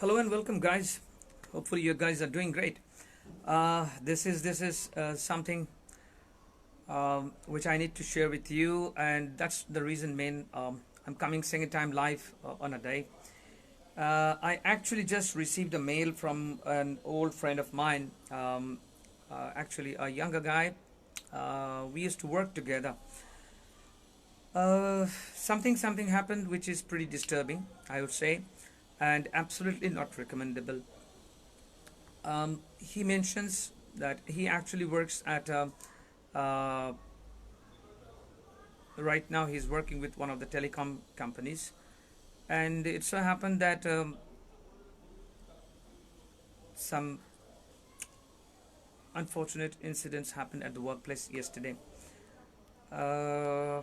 Hello and welcome, guys. Hopefully, you guys are doing great. This is something which I need to share with you, and that's the reason, main. I'm coming second time live on a day. I actually just received a mail from an old friend of mine, actually a younger guy. We used to work together. Something happened which is pretty disturbing, I would say, and absolutely not recommendable. He mentions that he actually works at uh, right now he's working with one of the telecom companies, and it so happened that some unfortunate incidents happened at the workplace yesterday. uh,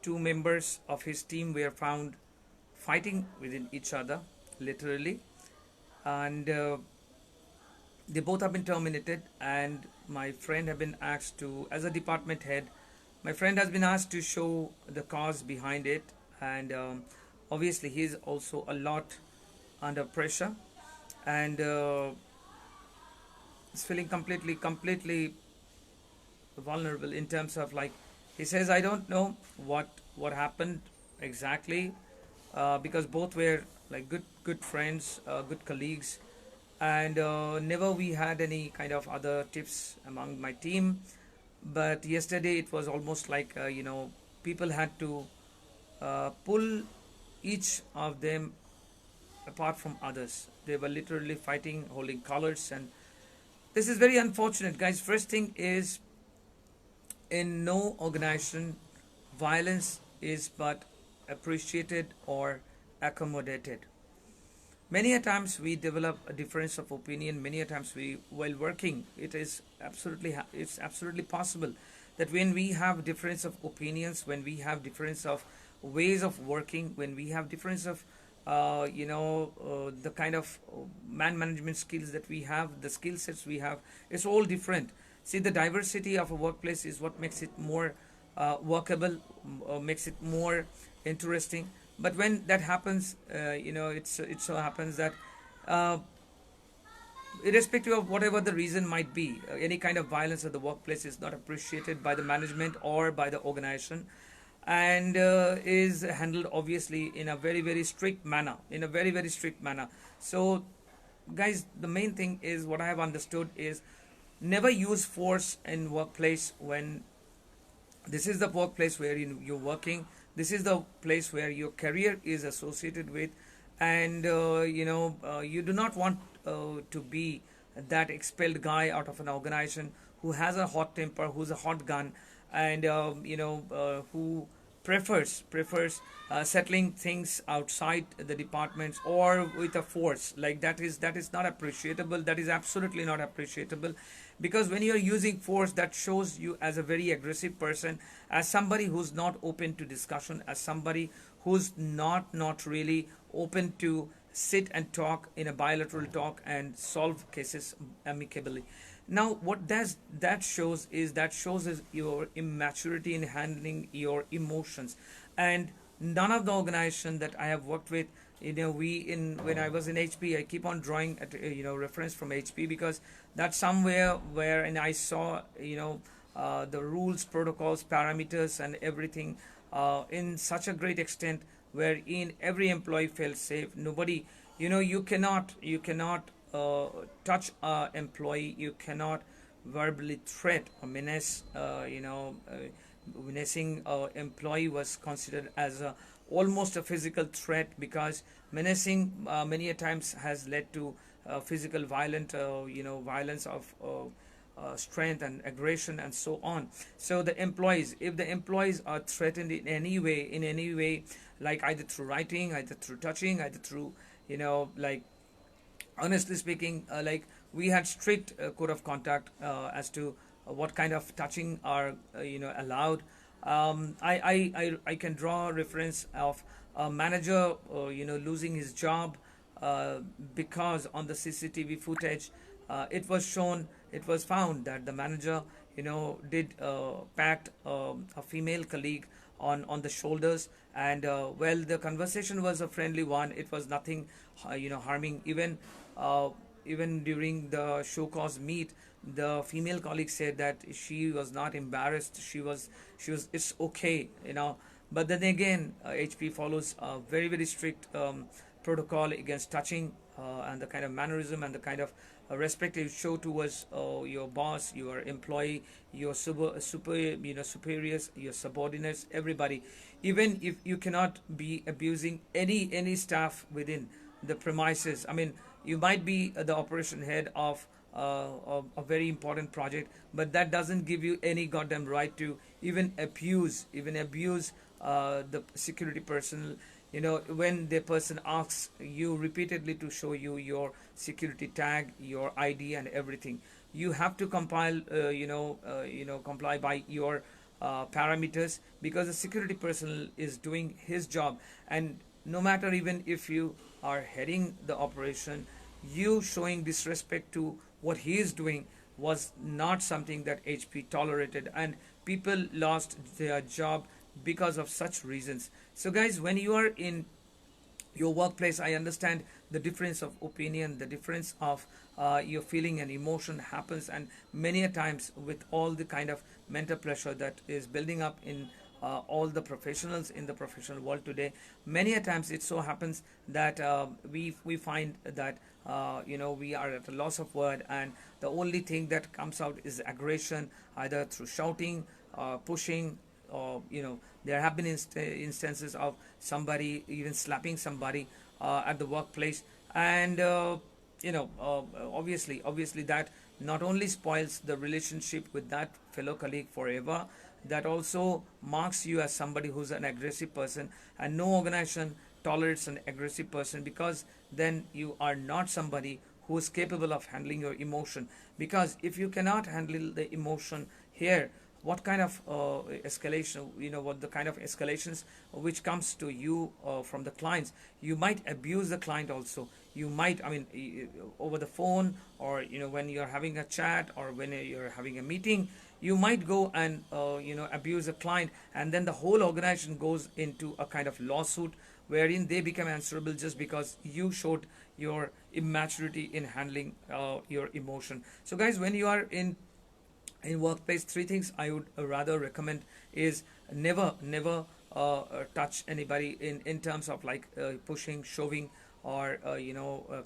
Two members of his team were found fighting within each other, literally, and they both have been terminated. And my friend have been asked to, as a department head, my friend has been asked to show the cause behind it. And obviously he's also a lot under pressure, and is feeling completely vulnerable in terms of, like, he says, I don't know what happened exactly, because both were like good friends, good colleagues, and never we had any kind of other tips among my team. But yesterday it was almost like, people had to pull each of them apart from others. They were literally fighting, holding collars, and this is very unfortunate, guys. First thing is, in no organization, violence is but appreciated or accommodated. Many a times we develop a difference of opinion. Many a times we, while working, it's absolutely possible that when we have difference of opinions, when we have difference of ways of working, when we have difference of the kind of man management skills that we have, the skill sets we have, it's all different. See, the diversity of a workplace is what makes it more workable, makes it more interesting. But when that happens, it so happens that uh, irrespective of whatever the reason might be, any kind of violence at the workplace is not appreciated by the management or by the organization, and is handled obviously in a very strict manner, So, guys, the main thing is, what I have understood is, never use force in workplace. When this is the workplace where you're working, this is the place where your career is associated with, and you do not want to be that expelled guy out of an organization who has a hot temper, who's a hot gun, and who prefers settling things outside the departments or with a force. Like, that is not appreciable. That is absolutely not appreciable, because when you are using force, that shows you as a very aggressive person, as somebody who's not open to discussion, as somebody who's not really open to sit and talk in a bilateral talk and solve cases amicably. Now, what does that shows is your immaturity in handling your emotions. And none of the organization that I have worked with, we in when I was in HP, I keep on drawing at reference from HP, because that's somewhere where, and I saw the rules, protocols, parameters, and everything in such a great extent, wherein every employee felt safe. Nobody, you cannot touch a employee. You cannot verbally threat or menace. Menacing employee was considered as almost a physical threat, because menacing many a times has led to physical violence of strength and aggression and so on. So the employees, if the employees are threatened in any way, like either through writing, either through touching, either through, like, honestly speaking, like, we had strict code of conduct as to what kind of touching are allowed. I can draw a reference of a manager losing his job because on the CCTV footage, it was found that the manager did packed a female colleague on the shoulders. And well, the conversation was a friendly one. It was nothing harming. Uh, Even during the show cause meet, the female colleague said that she was not embarrassed. She was it's okay, but then again, HP follows a very, very strict protocol against touching, and the kind of mannerism and the kind of respect you show towards your boss, your employee, your superiors, your subordinates, everybody. Even if you cannot be abusing any staff within the premises. I mean, you might be the operation head of a very important project, but that doesn't give you any goddamn right to even abuse the security personnel. When the person asks you repeatedly to show you your security tag, your ID, and everything, you have to comply by your parameters, because the security personnel is doing his job. And no matter, even if you are heading the operation, you showing disrespect to what he is doing was not something that HP tolerated, and people lost their job because of such reasons. So, guys, when you are in your workplace, I understand the difference of opinion, the difference of your feeling and emotion happens, and many a times, with all the kind of mental pressure that is building up in all the professionals in the professional world today, many a times it so happens that we find that we are at a loss of word, and the only thing that comes out is aggression, either through shouting, pushing, or there have been instances of somebody even slapping somebody at the workplace. And obviously that not only spoils the relationship with that fellow colleague forever, that also marks you as somebody who's an aggressive person, and no organization tolerates an aggressive person, because then you are not somebody who is capable of handling your emotion. Because if you cannot handle the emotion here, what kind of escalation, what the kind of escalations which comes to you from the clients, you might abuse the client also. You might, I mean, over the phone, or when you're having a chat, or when you're having a meeting, you might go and abuse a client, and then the whole organization goes into a kind of lawsuit, wherein they become answerable just because you showed your immaturity in handling your emotion. So, guys, when you are in workplace, three things I would rather recommend is never touch anybody in terms of like pushing, shoving, or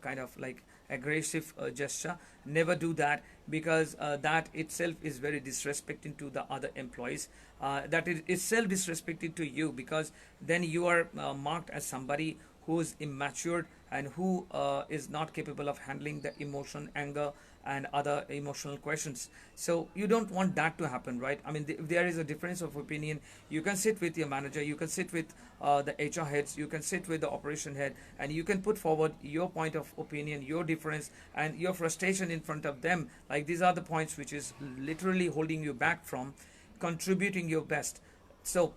kind of like aggressive gesture. Never do that, because that itself is very disrespecting to the other employees. That is itself disrespecting to you, because then you are marked as somebody who is immature, and who is not capable of handling the emotion, anger, and other emotional questions. So you don't want that to happen, right? I mean, if there is a difference of opinion, you can sit with your manager, you can sit with the HR heads, you can sit with the operation head, and you can put forward your point of opinion, your difference, and your frustration in front of them. Like, these are the points which is literally holding you back from contributing your best. So,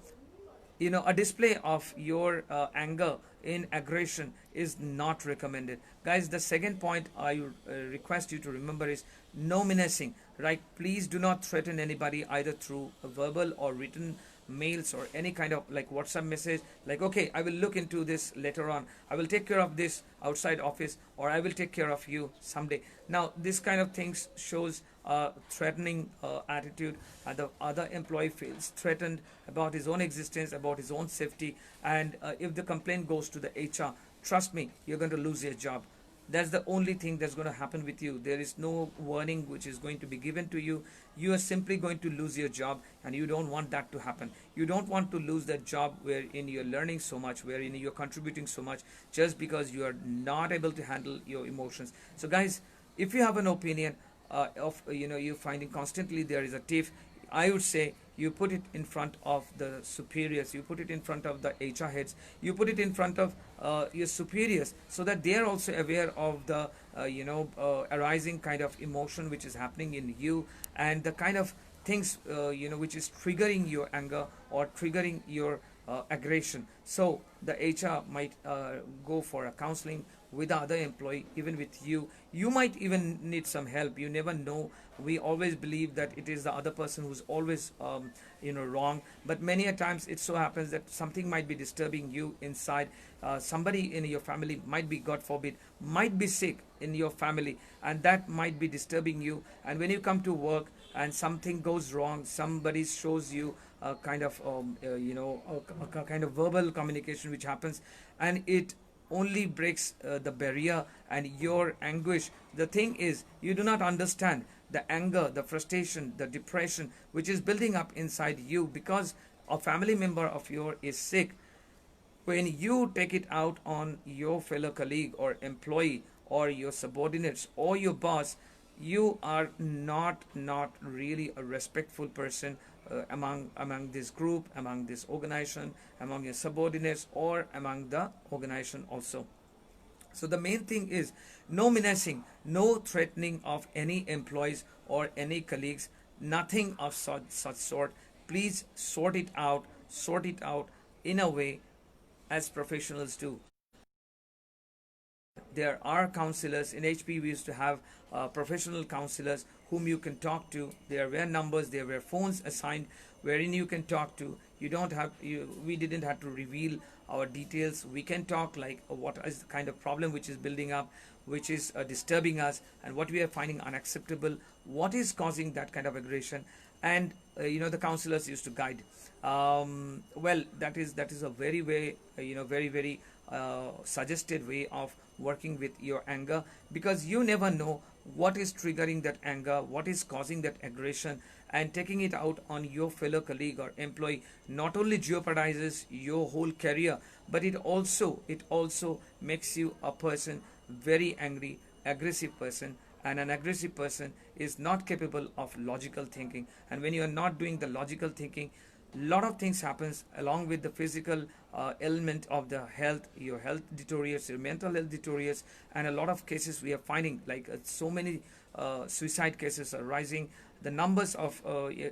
a display of your anger in aggression is not recommended, guys. The second point I request you to remember is no menacing, right? Please do not threaten anybody, either through a verbal or written mails, or any kind of like WhatsApp message, like, okay, I will look into this later on, I will take care of this outside office, or I will take care of you someday. Now, this kind of things shows threatening attitude. The other employee feels threatened about his own existence, about his own safety, and if the complaint goes to the HR, trust me, you're going to lose your job. That's the only thing that's going to happen with you. There is no warning which is going to be given to you. You are simply going to lose your job, and you don't want that to happen. You don't want to lose that job wherein you're learning so much, wherein you're contributing so much, just because you are not able to handle your emotions. So, guys, if you have an opinion of you're finding constantly there is a tiff, I would say you put it in front of the superiors, you put it in front of the HR heads, you put it in front of your superiors, so that they are also aware of the arising kind of emotion which is happening in you, and the kind of things which is triggering your anger, or triggering your aggression. So the HR might go for a counseling with the other employee, even with you. You might even need some help. You never know. We always believe that it is the other person who's always wrong, but many a times it so happens that something might be disturbing you inside. Somebody in your family might be, god forbid, might be sick in your family, and that might be disturbing you. And when you come to work and something goes wrong, somebody shows you a kind of a kind of verbal communication which happens, and it only breaks the barrier and your anguish. The thing is, you do not understand the anger, the frustration, the depression which is building up inside you because a family member of yours is sick. When you take it out on your fellow colleague or employee or your subordinates or your boss, you are not really a respectful person among this group, among this organization, among your subordinates, or among the organization also. So the main thing is no menacing, no threatening of any employees or any colleagues, nothing of such sort. Please sort it out in a way as professionals do. There are counselors in HP. We used to have professional counselors whom you can talk to. There were numbers, there were phones assigned wherein you can talk to. You don't have we didn't have to reveal our details. We can talk like what is the kind of problem which is building up, which is disturbing us, and what we are finding unacceptable, what is causing that kind of aggression. And the counselors used to guide. Well, that is a very very very suggested way of working with your anger, because you never know what is triggering that anger, what is causing that aggression, and taking it out on your fellow colleague or employee not only jeopardizes your whole career, but it also makes you a person very angry, aggressive person. And an aggressive person is not capable of logical thinking, and when you are not doing the logical thinking, lot of things happens along with the physical element of the health. Your health deteriorates, your mental health deteriorates, and a lot of cases we are finding, like so many suicide cases are rising. The numbers of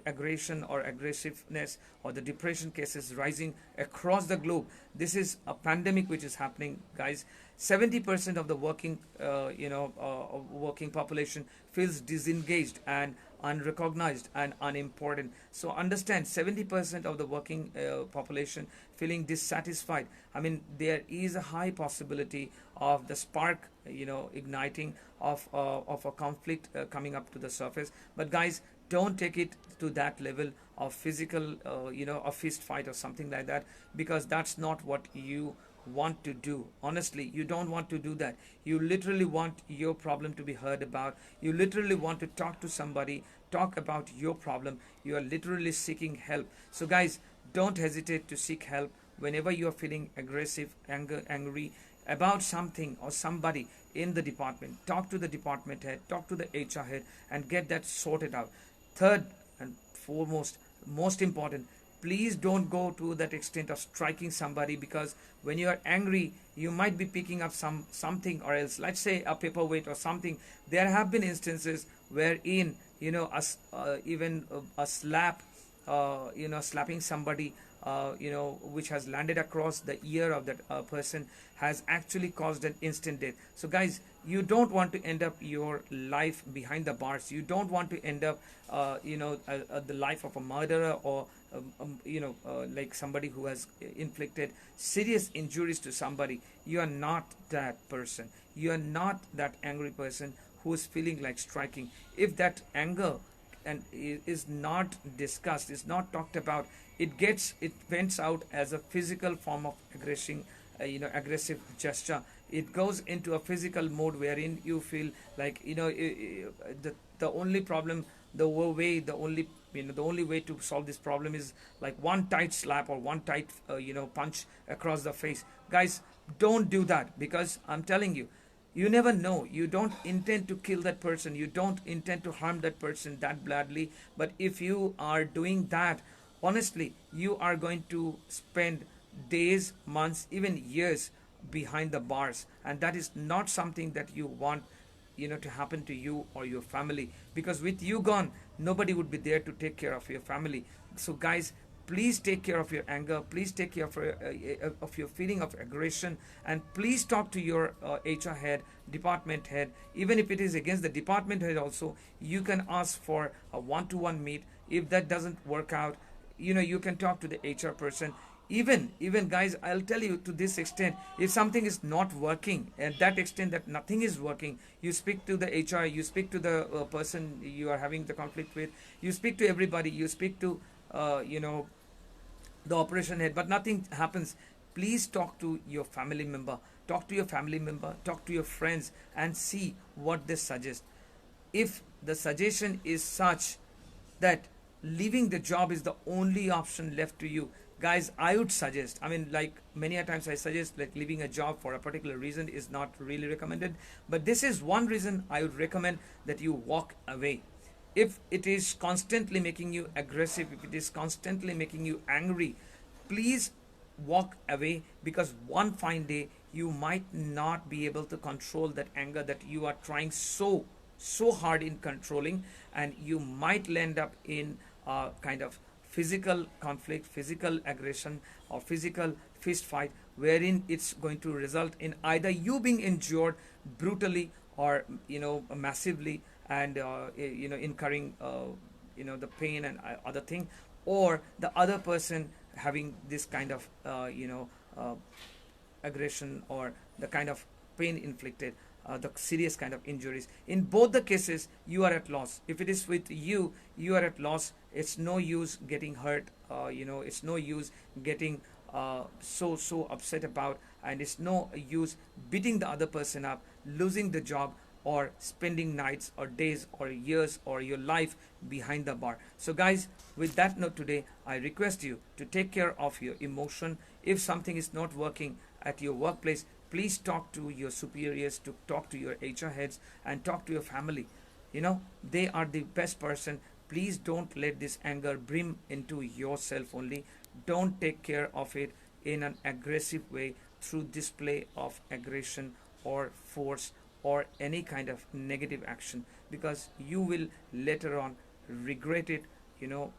aggression or aggressiveness or the depression cases rising across the globe. This is a pandemic which is happening, guys. 70% of the working population feels disengaged and unrecognized and unimportant. So understand, 70% of the working population feeling dissatisfied. I mean, there is a high possibility of the spark igniting of a conflict coming up to the surface. But guys, don't take it to that level of physical a fist fight or something like that, because that's not what you want to do. Honestly, you don't want to do that. You literally want your problem to be heard about. You literally want to talk to somebody, talk about your problem. You are literally seeking help. So guys, don't hesitate to seek help whenever you are feeling aggressive, angry about something or somebody in the department. Talk to the department head, talk to the HR head, and get that sorted out. Third and foremost, most important, please don't go to that extent of striking somebody, because when you are angry, you might be picking up something, or else, let's say, a paperweight or something. There have been instances wherein even a slap, slapping somebody, which has landed across the ear of that person, has actually caused an instant death. So guys, you don't want to end up your life behind the bars. You don't want to end up the life of a murderer, or like somebody who has inflicted serious injuries to somebody. You are not that person. You are not that angry person who is feeling like striking. If that anger and is not discussed, is not talked about, it vents out as a physical form of aggressive gesture. It goes into a physical mode wherein you feel like the only problem, the only way to solve this problem is like one tight slap or one tight punch across the face. Guys, don't do that, because I'm telling you, you never know. You don't intend to kill that person, you don't intend to harm that person that badly, but if you are doing that, honestly, you are going to spend days, months, even years behind the bars, and that is not something that you want to happen to you or your family, because with you gone, nobody would be there to take care of your family. So guys, Please take care of your anger. Please take care of your feeling of aggression, and please talk to your HR head, department head. Even if it is against the department head, also you can ask for a one-to-one meet. If that doesn't work out, you can talk to the HR person. Even guys, I'll tell you, to this extent, if something is not working, at that extent that nothing is working, you speak to the HR, you speak to the person you are having the conflict with, you speak to everybody, you speak to the operation head, but nothing happens. Please talk to your family member, talk to your friends, and see what they suggest. If the suggestion is such that leaving the job is the only option left to you, guys, I would suggest, I mean, like many a times I suggest, like leaving a job for a particular reason is not really recommended, but this is one reason I would recommend, that you walk away. If it is constantly making you aggressive, if it is constantly making you angry, please walk away, because one fine day you might not be able to control that anger that you are trying so hard in controlling, and you might land up in a kind of physical conflict, physical aggression, or physical fist fight, wherein it's going to result in either you being injured brutally, or massively, and incurring the pain and other thing, or the other person having this kind of aggression, or the kind of pain inflicted, the serious kind of injuries. In both the cases, you are at loss. If it is with you, you are at loss. It's no use getting hurt. It's no use getting so upset about, and it's no use beating the other person up, losing the job, or spending nights or days or years or your life behind the bar. So guys, with that note today, I request you to take care of your emotion. If something is not working at your workplace, please talk to your superiors, to talk to your HR heads, and talk to your family. They are the best person. Please don't let this anger brim into yourself only. Don't take care of it in an aggressive way, through display of aggression or force or any kind of negative action, because you will later on regret it. You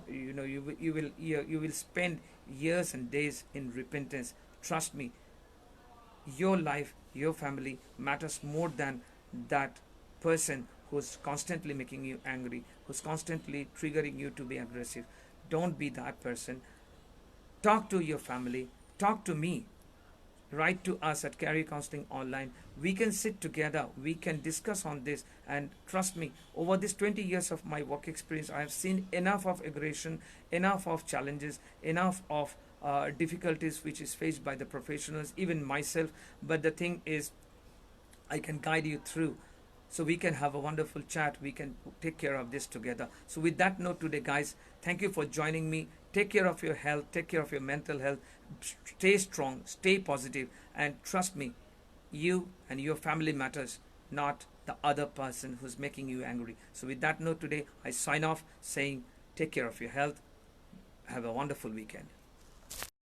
will spend years and days in repentance. Trust me, your life, your family matters more than that person who's constantly making you angry, who's constantly triggering you to be aggressive. Don't be that person. Talk to your family, talk to me, write to us at Career Counseling Online. We can sit together, we can discuss on this, and trust me, over this 20 years of my work experience, I have seen enough of aggression, enough of challenges, enough of difficulties which is faced by the professionals, even myself. But the thing is, I can guide you through, so we can have a wonderful chat, we can take care of this together. So with that note today, guys, thank you for joining me. Take care of your health, take care of your mental health, stay strong, stay positive, and trust me, you and your family matters, not the other person who's making you angry. So with that note today, I sign off saying, take care of your health. Have a wonderful weekend.